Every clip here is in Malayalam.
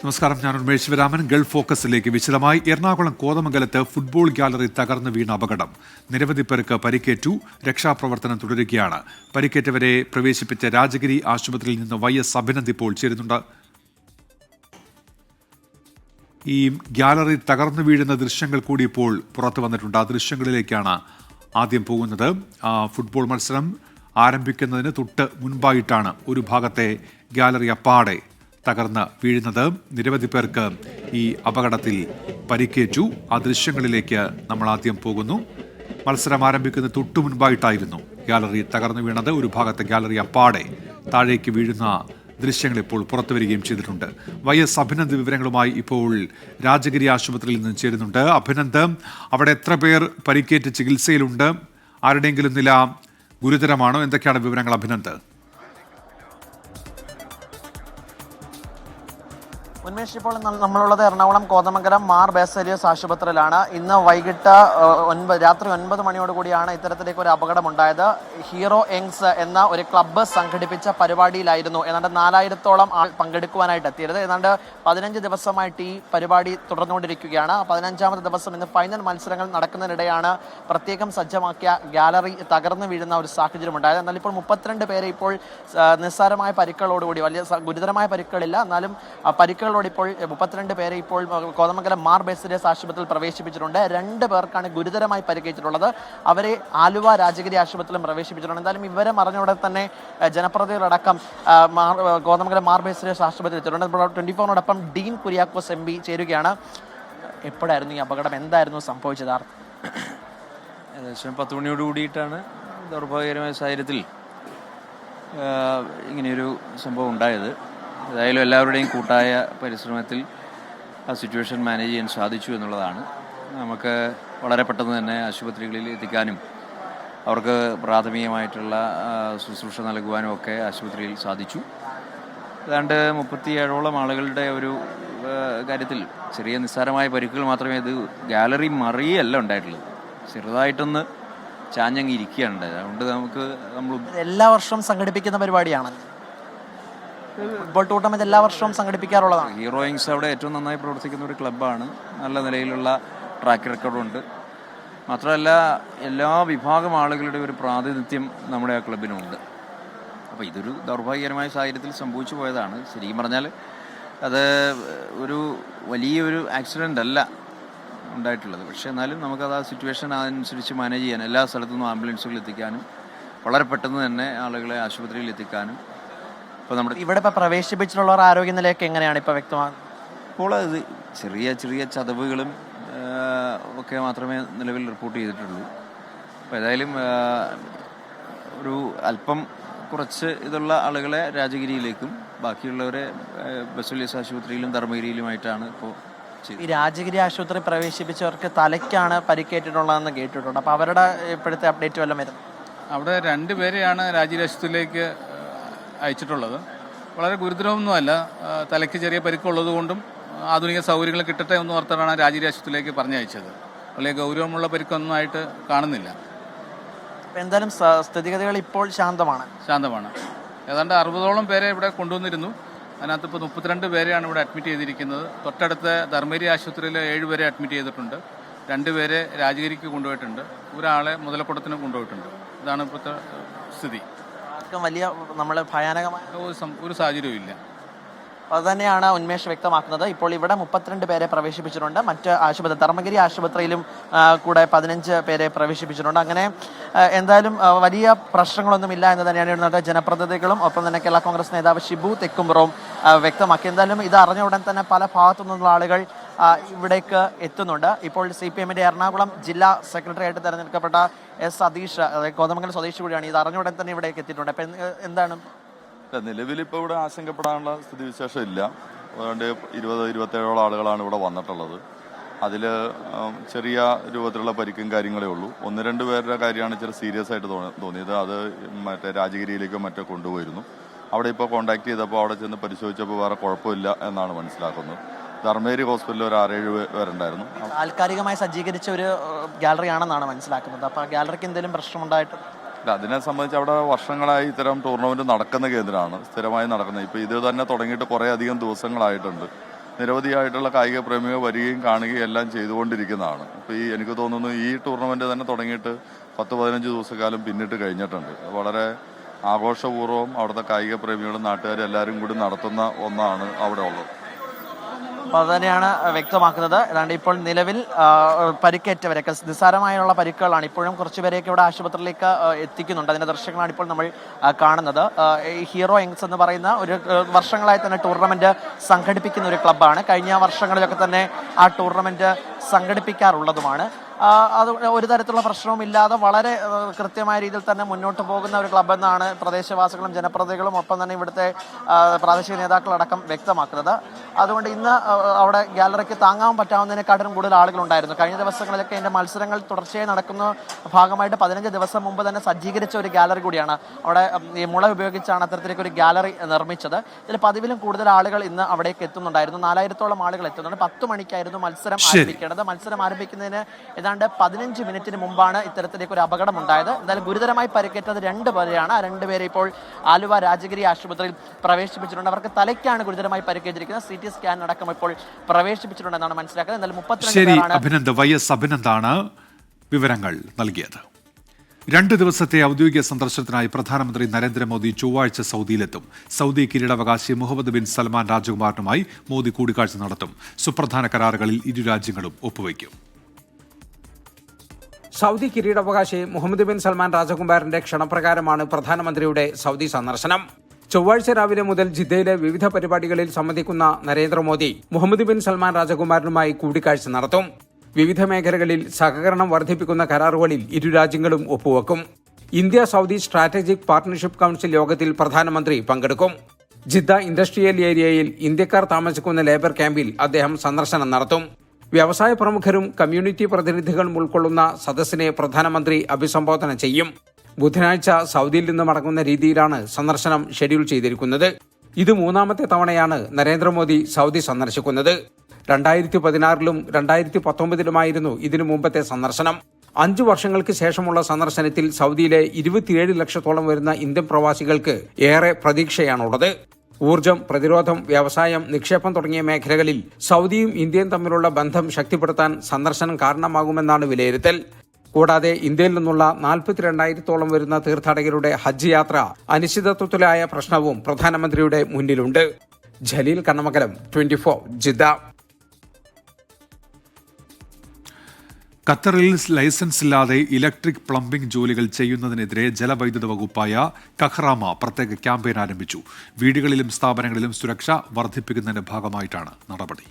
നമസ്കാരം, ഞാൻ ഉന്മേഷ് ശിവരാമൻ. ഗൾഫ് ഫോക്കസിലേക്ക് വിശദമായി. എറണാകുളം കോതമംഗലത്ത് ഫുട്ബോൾ ഗാലറി തകർന്നു വീണ അപകടം. നിരവധി പേർക്ക് പരിക്കേറ്റു. രക്ഷാപ്രവർത്തനം തുടരുകയാണ്. പരിക്കേറ്റവരെ പ്രവേശിപ്പിച്ച രാജഗിരി ആശുപത്രിയിൽ നിന്ന് YS അഭിനന്ദ് ഇപ്പോൾ ചേരുന്നുണ്ട്. ഈ ഗാലറി തകർന്നു വീഴുന്ന ദൃശ്യങ്ങൾ കൂടി ഇപ്പോൾ പുറത്തു വന്നിട്ടുണ്ട്. ആ ദൃശ്യങ്ങളിലേക്കാണ് ആദ്യം പോകുന്നത്. ഫുട്ബോൾ മത്സരം ആരംഭിക്കുന്നതിന് തൊട്ട് മുൻപായിട്ടാണ് ഒരു ഭാഗത്തെ ഗാലറി അപ്പാടെ തകർന്ന് വീഴുന്നത്. നിരവധി പേർക്ക് ഈ അപകടത്തിൽ പരിക്കേറ്റു. ആ ദൃശ്യങ്ങളിലേക്ക് നമ്മൾ ആദ്യം പോകുന്നു. മത്സരം ആരംഭിക്കുന്ന തൊട്ടു മുൻപായിട്ടായിരുന്നു ഗാലറി തകർന്നു വീണത്. ഒരു ഭാഗത്തെ ഗാലറി അപ്പാടെ താഴേക്ക് വീഴുന്ന ദൃശ്യങ്ങൾ ഇപ്പോൾ പുറത്തു വരികയും ചെയ്തിട്ടുണ്ട്. YS അഭിനന്ദ് വിവരങ്ങളുമായി ഇപ്പോൾ രാജഗിരി ആശുപത്രിയിൽ നിന്ന് ചേരുന്നുണ്ട്. അഭിനന്ദ്, അവിടെ എത്ര പേർ പരിക്കേറ്റ് ചികിത്സയിലുണ്ട്? ആരുടെയെങ്കിലും നില ഗുരുതരമാണോ? എന്തൊക്കെയാണ് വിവരങ്ങൾ അഭിനന്ദ്? ഉന്മേഷ്, ഇപ്പോൾ നമ്മളുള്ളത് എറണാകുളം കോതമംഗലം മാർ ബേസേലിയസ് ആശുപത്രിയിലാണ്. ഇന്ന് വൈകിട്ട് രാത്രി 9 മണിയോടുകൂടിയാണ് ഇത്തരത്തിലേക്ക് ഒരു അപകടമുണ്ടായത്. ഹീറോ യങ്സ് എന്ന ഒരു ക്ലബ്ബ് സംഘടിപ്പിച്ച പരിപാടിയിലായിരുന്നു ഏതാണ്ട് 4000-ഓളം ആൾ പങ്കെടുക്കുവാനായിട്ട് എത്തിയത്. ഏതാണ്ട് 15 ദിവസമായിട്ട് ഈ പരിപാടി തുടർന്നുകൊണ്ടിരിക്കുകയാണ്. 15ാമത്തെ ദിവസം ഇന്ന് ഫൈനൽ മത്സരങ്ങൾ നടക്കുന്നതിനിടെയാണ് പ്രത്യേകം സജ്ജമാക്കിയ ഗാലറി തകർന്നു വീഴുന്ന ഒരു സാഹചര്യം ഉണ്ടായത്. എന്നാൽ ഇപ്പോൾ 32 പേരെ ഇപ്പോൾ നിസ്സാരമായ പരിക്കുകളോടുകൂടി, വലിയ ഗുരുതരമായ പരിക്കുകളില്ല, എന്നാലും പരിക്കുകൾ ഇപ്പോൾ 32 പേരെ ഇപ്പോൾ കോതമംഗലം മാർ ബേസേലിയസ് ആശുപത്രിയിൽ പ്രവേശിപ്പിച്ചിട്ടുണ്ട്. 2 പേർക്കാണ് ഗുരുതരമായി പരിക്കേറ്റിട്ടുള്ളത്. അവരെ ആലുവ രാജഗിരി ആശുപത്രിയിലും പ്രവേശിപ്പിച്ചിട്ടുണ്ട്. എന്തായാലും ഇവരെ മറിഞ്ഞുവിടെ തന്നെ ജനപ്രതിനിധികളടക്കം കോതമംഗലം മാർ ബേസേലിയസ് ആശുപത്രിയിൽ എത്തിയിട്ടുണ്ട്. 24നോടൊപ്പം ഡീൻ കുര്യാക്കോസ് MP ചേരുകയാണ്. എപ്പോഴായിരുന്നു ഈ അപകടം? എന്തായിരുന്നു സംഭവിച്ചത്? ഏകദേശം 10 മണിയോട് കൂടിയിട്ടാണ് ദൗർഭാഗ്യകരമായ സാഹചര്യത്തിൽ ഇങ്ങനെയൊരു സംഭവം ഉണ്ടായത്. ഏതായാലും എല്ലാവരുടെയും കൂട്ടായ പരിശ്രമത്തിൽ ആ സിറ്റുവേഷൻ മാനേജ് ചെയ്യാൻ സാധിച്ചു എന്നുള്ളതാണ്. നമുക്ക് വളരെ പെട്ടെന്ന് തന്നെ ആശുപത്രികളിൽ എത്തിക്കാനും അവർക്ക് പ്രാഥമികമായിട്ടുള്ള ശുശ്രൂഷ നൽകുവാനും ഒക്കെ ആശുപത്രിയിൽ സാധിച്ചു. ഏതാണ്ട് 37ഓളം ആളുകളുടെ ഒരു കാര്യത്തിൽ ചെറിയ നിസ്സാരമായ പരിക്കുകൾ മാത്രമേ, ഇത് ഗാലറി മറിയല്ല ഉണ്ടായിട്ടുള്ളത്, ചെറുതായിട്ടൊന്ന് ചാഞ്ഞങ്ങി ഇരിക്കുകയാണ് ഉണ്ടായത്. അതുകൊണ്ട് നമ്മൾ എല്ലാ വർഷവും സംഘടിപ്പിക്കുന്ന പരിപാടിയാണ്. ഫുട്ബോൾ ടൂർണമെന്റ് എല്ലാ വർഷവും സംഘടിപ്പിക്കാറുള്ളതാണ്. ഹീറോ യങ്സ് അവിടെ ഏറ്റവും നന്നായി പ്രവർത്തിക്കുന്ന ഒരു ക്ലബ്ബാണ്. നല്ല നിലയിലുള്ള ട്രാക്ക് റെക്കോർഡുണ്ട്. മാത്രമല്ല എല്ലാ വിഭാഗം ആളുകളുടെ ഒരു പ്രാതിനിധ്യം നമ്മുടെ ആ ക്ലബിനുമുണ്ട്. അപ്പോൾ ഇതൊരു ദൗർഭാഗ്യകരമായ സാഹചര്യത്തിൽ സംഭവിച്ചു പോയതാണ്. ശരിക്കും പറഞ്ഞാൽ അത് ഒരു വലിയൊരു ആക്സിഡൻ്റ് അല്ല ഉണ്ടായിട്ടുള്ളത്. പക്ഷേ എന്നാലും നമുക്കത് ആ സിറ്റുവേഷൻ അതനുസരിച്ച് മാനേജ് ചെയ്യാൻ, എല്ലാ സ്ഥലത്തു നിന്നും ആംബുലൻസുകൾ എത്തിക്കാനും വളരെ പെട്ടെന്ന് തന്നെ ആളുകളെ ആശുപത്രിയിൽ എത്തിക്കാനും ഇവിടെ ഇപ്പോൾ പ്രവേശിപ്പിച്ചിട്ടുള്ളവർ ആരോഗ്യനിലയൊക്കെ എങ്ങനെയാണ് ഇപ്പോൾ വ്യക്തമാകുന്നത്? ഇപ്പോൾ അത് ചെറിയ ചെറിയ ചതവുകളും ഒക്കെ മാത്രമേ നിലവിൽ റിപ്പോർട്ട് ചെയ്തിട്ടുള്ളൂ. അപ്പോൾ ഏതായാലും ഒരു അല്പം കുറച്ച് ഇതുള്ള ആളുകളെ രാജഗിരിയിലേക്കും ബാക്കിയുള്ളവരെ ബേസേലിയസ് ആശുപത്രിയിലും ധർമ്മഗിരിയിലുമായിട്ടാണ് ഇപ്പോൾ ഈ രാജഗിരി ആശുപത്രി പ്രവേശിപ്പിച്ചവർക്ക് തലയ്ക്കാണ് പരിക്കേറ്റിട്ടുള്ളതെന്ന് കേട്ടിട്ടുണ്ട്. അപ്പോൾ അവരുടെ ഇപ്പോഴത്തെ അപ്ഡേറ്റ് വല്ലതും വരുന്നു? അവിടെ 2 പേരെയാണ് രാജഗിരി ആശുപത്രിയിലേക്ക് അയച്ചിട്ടുള്ളത്. വളരെ ഗുരുതരമൊന്നുമല്ല. തലയ്ക്ക് ചെറിയ പരിക്കുള്ളത് കൊണ്ടും ആധുനിക സൗകര്യങ്ങൾ കിട്ടട്ടെ എന്ന് ഓർത്താണ് രാജഗിരി ആശുപത്രിയിലേക്ക് പറഞ്ഞയച്ചത്. വളരെ ഗൗരവമുള്ള പരിക്കൊന്നും ആയിട്ട് കാണുന്നില്ല. എന്തായാലും സ്ഥിതിഗതികൾ ഇപ്പോൾ ശാന്തമാണ്. ഏതാണ്ട് 60ഓളം പേരെ ഇവിടെ കൊണ്ടുവന്നിരുന്നു. അതിനകത്ത് ഇപ്പോൾ 32 പേരെയാണ് ഇവിടെ അഡ്മിറ്റ് ചെയ്തിരിക്കുന്നത്. തൊട്ടടുത്ത ധർമ്മഗിരി ആശുപത്രിയിൽ 7 പേരെ അഡ്മിറ്റ് ചെയ്തിട്ടുണ്ട്. 2 പേരെ രാജഗിരിക്ക് കൊണ്ടുപോയിട്ടുണ്ട്. ഒരാളെ മുതലക്കുടത്തിന് കൊണ്ടുപോയിട്ടുണ്ട്. ഇതാണ് ഇപ്പോഴത്തെ സ്ഥിതി. വലിയ ഭയാനകമായ ഒരു സാഹചര്യവും ഇല്ല. അതുതന്നെയാണ് ഉന്മേഷ് വ്യക്തമാക്കുന്നത്. ഇപ്പോൾ ഇവിടെ 32 പേരെ പ്രവേശിപ്പിച്ചിട്ടുണ്ട്. മറ്റ് ആശുപത്രി ധർമ്മഗിരി ആശുപത്രിയിലും കൂടെ 15 പേരെ പ്രവേശിപ്പിച്ചിട്ടുണ്ട്. അങ്ങനെ എന്തായാലും വലിയ പ്രശ്നങ്ങളൊന്നുമില്ല എന്ന് തന്നെയാണ് ഇവിടുത്തെ ജനപ്രതിനിധികളും ഒപ്പം തന്നെ കേരള കോൺഗ്രസ് നേതാവ് ഷിബു തെക്കുംപുറവും വ്യക്തമാക്കി. എന്തായാലും ഇത് അറിഞ്ഞ ഉടൻ തന്നെ പല ഭാഗത്തു നിന്നുള്ള ആളുകൾ ഇവിടേക്ക് എത്തുന്നുണ്ട്. ഇപ്പോൾ CPM-ന്റെ എറണാകുളം ജില്ലാ സെക്രട്ടറി ആയിട്ട് തെരഞ്ഞെടുക്കപ്പെട്ട S സതീഷ്, അതായത് കോതമംഗലം സ്വദേശി കൂടിയാണ്, ഇത് അറിഞ്ഞ ഉടൻ തന്നെ ഇവിടേക്ക് എത്തിയിട്ടുണ്ട്. അപ്പം എന്താണ് നിലവിൽ ഇപ്പോൾ ഇവിടെ ആശങ്കപ്പെടാനുള്ള സ്ഥിതിവിശേഷം ഇല്ല. അതുകൊണ്ട് 20-27ഓളം ആളുകളാണ് ഇവിടെ വന്നിട്ടുള്ളത്. അതിൽ ചെറിയ രൂപത്തിലുള്ള പരിക്കും കാര്യങ്ങളേ ഉള്ളൂ. 1-2 പേരുടെ കാര്യമാണ് ഇച്ചിരി സീരിയസ് ആയിട്ട് തോന്നിയത്. അത് മറ്റേ രാജഗിരിയിലേക്കോ മറ്റോ കൊണ്ടുപോയിരുന്നു. അവിടെ ഇപ്പോൾ കോൺടാക്ട് ചെയ്തപ്പോൾ അവിടെ ചെന്ന് പരിശോധിച്ചപ്പോൾ വേറെ കുഴപ്പമില്ല എന്നാണ് മനസ്സിലാക്കുന്നത്. ധർമ്മഗിരി ഹോസ്പിറ്റലിൽ ഒരു 6-7 പേരുണ്ടായിരുന്നു. താൽക്കാലികമായി സജ്ജീകരിച്ച ഒരു ഗാലറി ആണെന്നാണ് മനസ്സിലാക്കുന്നത്. അപ്പോൾ ഗാലറിക്ക് എന്തെങ്കിലും പ്രശ്നമുണ്ടായിട്ട് അതിനെ സംബന്ധിച്ച് അവിടെ വർഷങ്ങളായി ഇത്തരം ടൂർണമെൻറ്റ് നടക്കുന്ന കേന്ദ്രമാണ്, സ്ഥിരമായി നടക്കുന്നത്. ഇപ്പോൾ ഇത് തന്നെ തുടങ്ങിയിട്ട് കുറേ അധികം ദിവസങ്ങളായിട്ടുണ്ട്. നിരവധിയായിട്ടുള്ള കായിക പ്രേമികൾ വരികയും കാണുകയും എല്ലാം ചെയ്തുകൊണ്ടിരിക്കുന്നതാണ്. ഇപ്പോൾ എനിക്ക് തോന്നുന്നു ഈ ടൂർണമെൻറ്റ് തന്നെ തുടങ്ങിയിട്ട് 10-15 ദിവസക്കാലം പിന്നിട്ട് കഴിഞ്ഞിട്ടുണ്ട്. വളരെ ആഘോഷപൂർവ്വം അവിടുത്തെ കായിക പ്രേമികളും നാട്ടുകാരും എല്ലാവരും കൂടി നടത്തുന്ന ഒന്നാണ് അവിടെ ഉള്ളത്. അപ്പോൾ അത് തന്നെയാണ് വ്യക്തമാക്കുന്നത്. ഏതാണ്ട് ഇപ്പോൾ നിലവിൽ പരിക്കേറ്റവരൊക്കെ നിസ്സാരമായുള്ള പരിക്കുകളാണ്. ഇപ്പോഴും കുറച്ചുപേരെയൊക്കെ ഇവിടെ ആശുപത്രിയിലേക്ക് എത്തിക്കുന്നുണ്ട്. അതിൻ്റെ ദൃശ്യങ്ങളാണ് ഇപ്പോൾ നമ്മൾ കാണുന്നത്. ഹീറോ യങ്സ് എന്ന് പറയുന്ന ഒരു വർഷങ്ങളായി തന്നെ ടൂർണമെൻറ്റ് സംഘടിപ്പിക്കുന്ന ഒരു ക്ലബ്ബാണ്. കഴിഞ്ഞ വർഷങ്ങളിലൊക്കെ തന്നെ ആ ടൂർണമെൻറ്റ് സംഘടിപ്പിക്കാറുള്ളതുമാണ്. അത് ഒരു തരത്തിലുള്ള പ്രശ്നവും ഇല്ലാതെ വളരെ കൃത്യമായ രീതിയിൽ തന്നെ മുന്നോട്ട് പോകുന്ന ഒരു ക്ലബ് എന്നാണ് പ്രദേശവാസികളും ജനപ്രതിനിധികളും ഒപ്പം തന്നെ ഇവിടുത്തെ പ്രാദേശിക നേതാക്കളടക്കം വ്യക്തമാക്കുന്നത്. അതുകൊണ്ട് ഇന്ന് അവിടെ ഗാലറിക്ക് താങ്ങാൻ പറ്റാവുന്നതിനെക്കാട്ടിലും കൂടുതൽ ആളുകളുണ്ടായിരുന്നു. കഴിഞ്ഞ ദിവസങ്ങളിലൊക്കെ ഇതിൻ്റെ മത്സരങ്ങൾ തുടർച്ചയായി നടക്കുന്ന ഭാഗമായിട്ട് 15 ദിവസം മുമ്പ് തന്നെ സജ്ജീകരിച്ച ഒരു ഗാലറി കൂടിയാണ്. അവിടെ ഈ മുള ഉപയോഗിച്ചാണ് അത്തരത്തിലേക്ക് ഒരു ഗാലറി നിർമ്മിച്ചത്. ഇതിൽ പതിവിലും കൂടുതൽ ആളുകൾ ഇന്ന് അവിടേക്ക് എത്തുന്നുണ്ടായിരുന്നു. 4000-ഓളം ആളുകൾ എത്തുന്നുണ്ട്. 10 മണിക്കായിരുന്നു മത്സരം ആരംഭിക്കേണ്ടത്. മത്സരം ആരംഭിക്കുന്നതിന് ഏതാണ്ട് 15 മിനിറ്റിന് മുമ്പാണ് ഇത്തരത്തിലേക്ക് ഒരു അപകടം ഉണ്ടായത്. എന്തായാലും ഗുരുതരമായി പരിക്കേറ്റത് 2 പേരെയാണ്. ആ 2 പേരെ ഇപ്പോൾ ആലുവ രാജഗിരി ആശുപത്രിയിൽ പ്രവേശിപ്പിച്ചിട്ടുണ്ട്. അവർക്ക് തലയ്ക്കാണ് ഗുരുതരമായി പരിക്കേറ്റിരിക്കുന്നത്. CT സ്കാൻ അടക്കം ഇപ്പോൾ പ്രവേശിപ്പിച്ചിട്ടുണ്ടെന്നാണ് മനസ്സിലാക്കുന്നത്. എന്തായാലും 32 അഭിനന്ദാണ് വിവരങ്ങൾ നൽകിയത്. 2 ദിവസത്തെ ഔദ്യോഗിക സന്ദർശനത്തിനായി പ്രധാനമന്ത്രി നരേന്ദ്രമോദി ചൊവ്വാഴ്ച സൗദിയിലെത്തും. സൗദി കിരീടാവകാശി മുഹമ്മദ് ബിൻ സൽമാൻ രാജകുമാരനുമായി മോദി കൂടിക്കാഴ്ച നടത്തും. സുപ്രധാന കരാറുകളിൽ ഇരു രാജ്യങ്ങളും ഒപ്പുവയ്ക്കും. സൗദി കിരീടാവകാശി മുഹമ്മദ് ബിൻ സൽമാൻ രാജകുമാരന്റെ ക്ഷണപ്രകാരമാണ് പ്രധാനമന്ത്രിയുടെ സൗദി സന്ദർശനം. ചൊവ്വാഴ്ച രാവിലെ മുതൽ ജിദ്ദയിലെ വിവിധ പരിപാടികളിൽ സംബന്ധിക്കുന്ന നരേന്ദ്രമോദി മുഹമ്മദ് ബിൻ സൽമാൻ രാജകുമാരനുമായി കൂടിക്കാഴ്ച നടത്തും. വിവിധ മേഖലകളിൽ സഹകരണം വർദ്ധിപ്പിക്കുന്ന കരാറുകളിൽ ഇരു രാജ്യങ്ങളും ഒപ്പുവെക്കും. India Saudi strategic partnership council യോഗത്തിൽ പ്രധാനമന്ത്രി പങ്കെടുക്കും. ജിദ്ദ ഇൻഡസ്ട്രിയൽ ഏരിയയിൽ ഇന്ത്യക്കാർ താമസിക്കുന്ന ലേബർ ക്യാമ്പിൽ അദ്ദേഹം സന്ദർശനം നടത്തും. വ്യവസായ പ്രമുഖരും കമ്മ്യൂണിറ്റി പ്രതിനിധികളും ഉൾക്കൊള്ളുന്ന സദസ്സിനെ പ്രധാനമന്ത്രി അഭിസംബോധന ചെയ്യും. ബുധനാഴ്ച സൗദിയിൽ നിന്ന് മടങ്ങുന്ന രീതിയിലാണ് സന്ദർശനം ഷെഡ്യൂൾ ചെയ്തിരിക്കുന്നത്. ഇത് 3ാമത്തെ തവണയാണ് നരേന്ദ്രമോദി സൗദി സന്ദർശിക്കുന്നത്. 2016-ലും 2019-ലുമായിരുന്നു ഇതിനു മുമ്പത്തെ സന്ദർശനം. 5 വർഷങ്ങൾക്ക് ശേഷമുള്ള സന്ദർശനത്തിൽ സൗദിയിലെ 27 ലക്ഷത്തോളം വരുന്ന ഇന്ത്യൻ പ്രവാസികൾക്ക് ഏറെ പ്രതീക്ഷയാണുള്ളത്. ഊർജ്ജം, പ്രതിരോധം, വ്യവസായം, നിക്ഷേപം തുടങ്ങിയ മേഖലകളിൽ സൗദിയും ഇന്ത്യയും തമ്മിലുള്ള ബന്ധം ശക്തിപ്പെടുത്താൻ സന്ദർശനം കാരണമാകുമെന്നാണ് വിലയിരുത്തൽ. കൂടാതെ ഇന്ത്യയിൽ നിന്നുള്ള 42,000-ഓളം വരുന്ന തീർത്ഥാടകരുടെ ഹജ്ജ് യാത്ര അനിശ്ചിതത്വത്തിലായ പ്രശ്നവും പ്രധാനമന്ത്രിയുടെ മുന്നിലുണ്ട്. ജലീൽ കണ്ണമംഗലം, 24 ജിദ്ദ. ഖത്തറിൽ ലൈസൻസ് ഇല്ലാതെ ഇലക്ട്രിക് പ്ലംബിംഗ് ജോലികൾ ചെയ്യുന്നതിനെതിരെ ജലവൈദ്യുത വകുപ്പായ കഹ്റാമ പ്രത്യേക ക്യാമ്പയിൻ ആരംഭിച്ചു. വീടുകളിലും സ്ഥാപനങ്ങളിലും സുരക്ഷ വർദ്ധിപ്പിക്കുന്നതിന്റെ ഭാഗമായിട്ടാണ് നടപടി.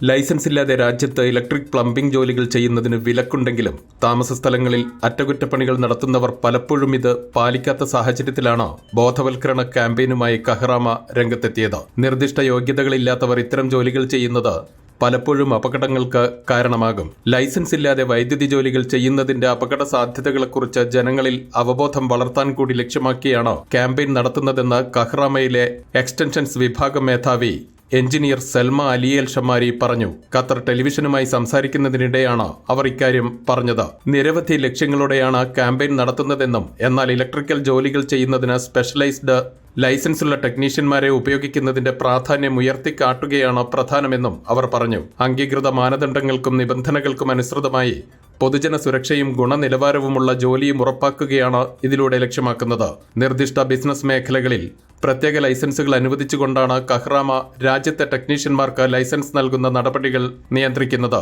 ലൈസൻസ് ഇല്ലാതെ രാജ്യത്ത് ഇലക്ട്രിക് പ്ലംബിംഗ് ജോലികൾ ചെയ്യുന്നതിന് വിലക്കുണ്ടെങ്കിലും താമസ സ്ഥലങ്ങളിൽ അറ്റകുറ്റപ്പണികൾ നടത്തുന്നവർ പലപ്പോഴും ഇത് പാലിക്കാത്ത സാഹചര്യത്തിലാണ് ബോധവൽക്കരണ ക്യാമ്പയിനുമായി കഹ്റാമ രംഗത്തെത്തിയത്. നിർദ്ദിഷ്ട യോഗ്യതകളില്ലാത്തവർ ഇത്തരം ജോലികൾ ചെയ്യുന്നത് പലപ്പോഴും അപകടങ്ങൾക്ക് കാരണമാകും. ലൈസൻസ് ഇല്ലാതെ വൈദ്യുതി ജോലികൾ ചെയ്യുന്നതിന്റെ അപകട സാധ്യതകളെക്കുറിച്ച് ജനങ്ങളിൽ അവബോധം വളർത്താൻ കൂടി ലക്ഷ്യമാക്കിയാണ് ക്യാമ്പയിൻ നടത്തുന്നതെന്ന് കഹ്റാമയിലെ എക്സ്റ്റൻഷൻസ് വിഭാഗം മേധാവി എഞ്ചിനീയർ സൽമ അലിയൽ ഷമാരി പറഞ്ഞു. ഖത്തർ ടെലിവിഷനുമായി സംസാരിക്കുന്നതിനിടെയാണ് അവർ ഇക്കാര്യം പറഞ്ഞത്. നിരവധി ലക്ഷ്യങ്ങളോടെയാണ് ക്യാമ്പയിൻ നടത്തുന്നതെന്നും എന്നാൽ ഇലക്ട്രിക്കൽ ജോലികൾ ചെയ്യുന്നതിന് സ്പെഷ്യലൈസ്ഡ് ലൈസൻസുള്ള ടെക്നീഷ്യന്മാരെ ഉപയോഗിക്കുന്നതിന്റെ പ്രാധാന്യം ഉയർത്തിക്കാട്ടുകയാണ് പ്രധാനമെന്നും അവർ പറഞ്ഞു. അംഗീകൃത മാനദണ്ഡങ്ങൾക്കും നിബന്ധനകൾക്കും അനുസൃതമായി പൊതുജന സുരക്ഷയും ഗുണനിലവാരവുമുള്ള ജോലിയും ഉറപ്പാക്കുകയാണ് ഇതിലൂടെ ലക്ഷ്യമാക്കുന്നത്. നിർദ്ദിഷ്ട ബിസിനസ് മേഖലകളിൽ പ്രത്യേക ലൈസൻസുകൾ അനുവദിച്ചുകൊണ്ടാണ് കഹ്റാമ രാജ്യത്തെ ടെക്നീഷ്യന്മാർക്ക് ലൈസൻസ് നൽകുന്ന നടപടികൾ നിയന്ത്രിക്കുന്നത്.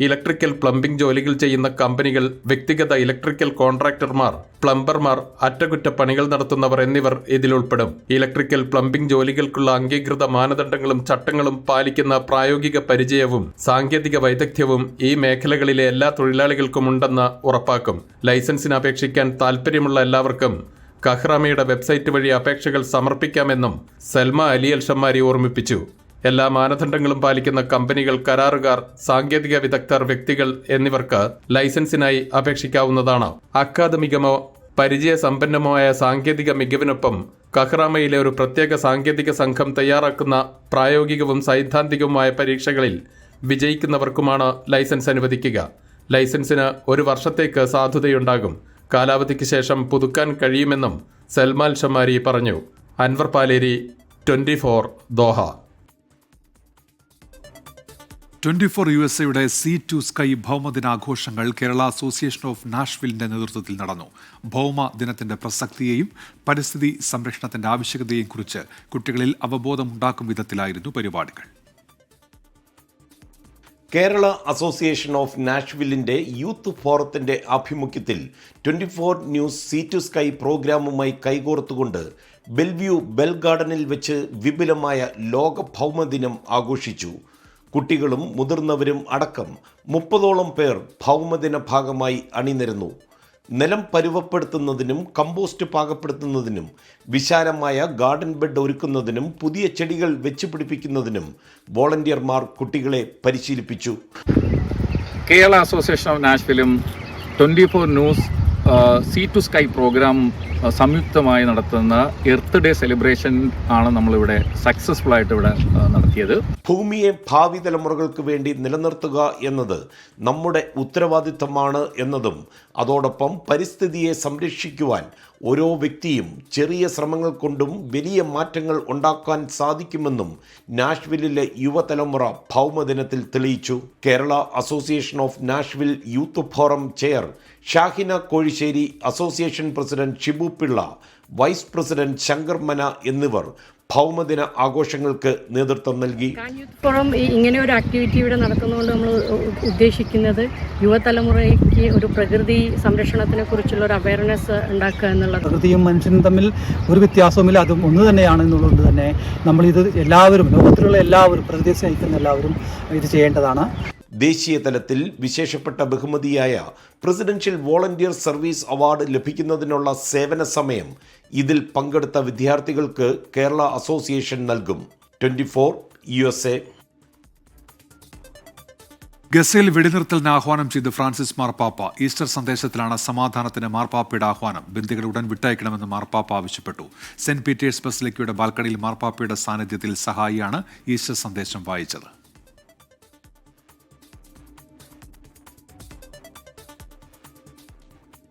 ഇലക്ട്രിക്കൽ പ്ലംബിംഗ് ജോലികൾ ചെയ്യുന്ന കമ്പനികൾ, വ്യക്തിഗത ഇലക്ട്രിക്കൽ കോൺട്രാക്ടർമാർ, പ്ലംബർമാർ, അറ്റകുറ്റപ്പണികൾ നടത്തുന്നവർ എന്നിവർ ഇതിലുൾപ്പെടും. ഇലക്ട്രിക്കൽ പ്ലംബിംഗ് ജോലികൾക്കുള്ള അംഗീകൃത മാനദണ്ഡങ്ങളും ചട്ടങ്ങളും പാലിക്കുന്ന പ്രായോഗിക പരിചയവും സാങ്കേതിക വൈദഗ്ധ്യവും ഈ മേഖലകളിലെ എല്ലാ തൊഴിലാളികൾക്കും ഉണ്ടെന്ന് ഉറപ്പാക്കും. ലൈസൻസിന് അപേക്ഷിക്കാൻ താൽപ്പര്യമുള്ള എല്ലാവർക്കും കഹ്റാമയുടെ വെബ്സൈറ്റ് വഴി അപേക്ഷകൾ സമർപ്പിക്കാമെന്നും സൽമ അലിയൽ ഷമാരി ഓർമ്മിപ്പിച്ചു. എല്ലാ മാനദണ്ഡങ്ങളും പാലിക്കുന്ന കമ്പനികൾ, കരാറുകാർ, സാങ്കേതിക വിദഗ്ധർ, വ്യക്തികൾ എന്നിവർക്ക് ലൈസൻസിനായി അപേക്ഷിക്കാവുന്നതാണ്. അക്കാദമികമോ പരിചയസമ്പന്നമോ ആയ സാങ്കേതിക മികവിനൊപ്പം കഹ്റാമയിലെ ഒരു പ്രത്യേക സാങ്കേതിക സംഘം തയ്യാറാക്കുന്ന പ്രായോഗികവും സൈദ്ധാന്തികവുമായ പരീക്ഷകളിൽ വിജയിക്കുന്നവർക്കുമാണ് ലൈസൻസ് അനുവദിക്കുക. ലൈസൻസിന് 1 വർഷത്തേക്ക് സാധുതയുണ്ടാകും. കാലാവധിക്ക് ശേഷം പുതുക്കാൻ കഴിയുമെന്നും സൽമാൻ ഷമാരി പറഞ്ഞു. Anwar Paleri, 24 Doha. 24 USA sea to sky ഭൗമദിനാഘോഷങ്ങൾ കേരള അസോസിയേഷൻ ഓഫ് നാഷ്വിലിന്റെ നേതൃത്വത്തിൽ നടന്നു. ഭൗമ ദിനത്തിന്റെ പ്രസക്തിയെയും പരിസ്ഥിതി സംരക്ഷണത്തിന്റെ ആവശ്യകതയെയും കുറിച്ച് കുട്ടികളിൽ അവബോധമുണ്ടാക്കും വിധത്തിലായിരുന്നു പരിപാടികൾ. കേരള അസോസിയേഷൻ ഓഫ് നാഷ്വിലിന്റെ യൂത്ത് ഫോറത്തിന്റെ ആഭിമുഖ്യത്തിൽ 24 ന്യൂസ് സീ ടു സ്കൈ പ്രോഗ്രാമുമായി കൈകോർത്തുകൊണ്ട് ബെൽവ്യൂ ബെൽ ഗാർഡനിൽ വെച്ച് വിപുലമായ ലോക ഭൗമദിനം ആഘോഷിച്ചു. കുട്ടികളും മുതിർന്നവരും അടക്കം 30ഓളം പേർ ഭൗമദിന ഭാഗമായി അണിനിരന്നു. നിലം പരുവപ്പെടുത്തുന്നതിനും കമ്പോസ്റ്റ് പാകപ്പെടുത്തുന്നതിനും വിശാലമായ ഗാർഡൻ ബെഡ് ഒരുക്കുന്നതിനും പുതിയ ചെടികൾ വെച്ചുപിടിപ്പിക്കുന്നതിനും വോളണ്ടിയർമാർ കുട്ടികളെ പരിശീലിപ്പിച്ചു. കേരള അസോസിയേഷൻ ഓഫ് നാഷ്വിലും 24 news sea to sky program സംയുക്തമായി നടത്തുന്ന എർത്ത് ഡേ സെലിബ്രേഷൻ ആണ് നമ്മളിവിടെ സക്സസ്ഫുൾ ആയിട്ട് ഇവിടെ നടത്തിയത്. ഭൂമിയെ ഭാവി തലമുറകൾക്ക് വേണ്ടി നിലനിർത്തുക എന്നത് നമ്മുടെ ഉത്തരവാദിത്തമാണ് എന്നതും അതോടൊപ്പം പരിസ്ഥിതിയെ സംരക്ഷിക്കുവാൻ ഓരോ വ്യക്തിയും ചെറിയ ശ്രമങ്ങൾ കൊണ്ടും വലിയ മാറ്റങ്ങൾ ഉണ്ടാക്കാൻ സാധിക്കുമെന്നും നാഷ്വില്ലിലെ യുവതലമുറ ഭൗമദിനത്തിൽ തെളിയിച്ചു. Kerala association of Nashville youth forum chair Shahina Kozhissery, association president Shibu Pillai, vice president Shankar Mana എന്നിവർ ഭൗമദിന ആഘോഷങ്ങൾക്ക് നേതൃത്വം നൽകി. ഫോറം ഇങ്ങനെ ഒരു ആക്ടിവിറ്റി ഇവിടെ നടത്തുന്നതുകൊണ്ട് നമ്മൾ ഉദ്ദേശിക്കുന്നത് യുവതലമുറയ്ക്ക് ഒരു പ്രകൃതി സംരക്ഷണത്തിനെ കുറിച്ചുള്ള ഒരു അവയർനെസ് ഉണ്ടാക്കുക എന്നുള്ളത്. പ്രകൃതിയും മനുഷ്യനും തമ്മിൽ ഒരു വ്യത്യാസവുമില്ല, അതും ഒന്ന് തന്നെയാണ് എന്നുള്ളതുകൊണ്ട് തന്നെ നമ്മളിത് എല്ലാവരും, ലോകത്തിലുള്ള എല്ലാവരും, പ്രകൃതിയെ സ്നേഹിക്കുന്ന എല്ലാവരും ഇത് ചെയ്യേണ്ടതാണ്. ദേശീയ തലത്തിൽ വിശേഷപ്പെട്ട ബഹുമതിയായ പ്രസിഡൻഷ്യൽ വോളണ്ടിയർ സർവീസ് അവാർഡ് ലഭിക്കുന്നതിനുള്ള സേവന സമയം ഇതിൽ പങ്കെടുത്ത വിദ്യാർത്ഥികൾക്ക് കേരള അസോസിയേഷൻ നൽകും. 24 USA. ഗസയിൽ വെടിനിർത്തലിന് ആഹ്വാനം ചെയ്ത് ഫ്രാൻസിസ് മാർപ്പാപ്പ. ഈസ്റ്റർ സന്ദേശത്തിലാണ് സമാധാനത്തിന് മാർപ്പാപ്പയുടെ ആഹ്വാനം. ബന്ദികളെ ഉടൻ വിട്ടയക്കണമെന്ന് മാർപ്പാപ്പ ആവശ്യപ്പെട്ടു. സെന്റ് പീറ്റേഴ്സ് ബസിലിക്കയുടെ ബാൽക്കണിയിൽ മാർപ്പാപ്പയുടെ സാന്നിധ്യത്തിൽ സഹായിയാണ് ഈസ്റ്റർ സന്ദേശം വായിച്ചത്.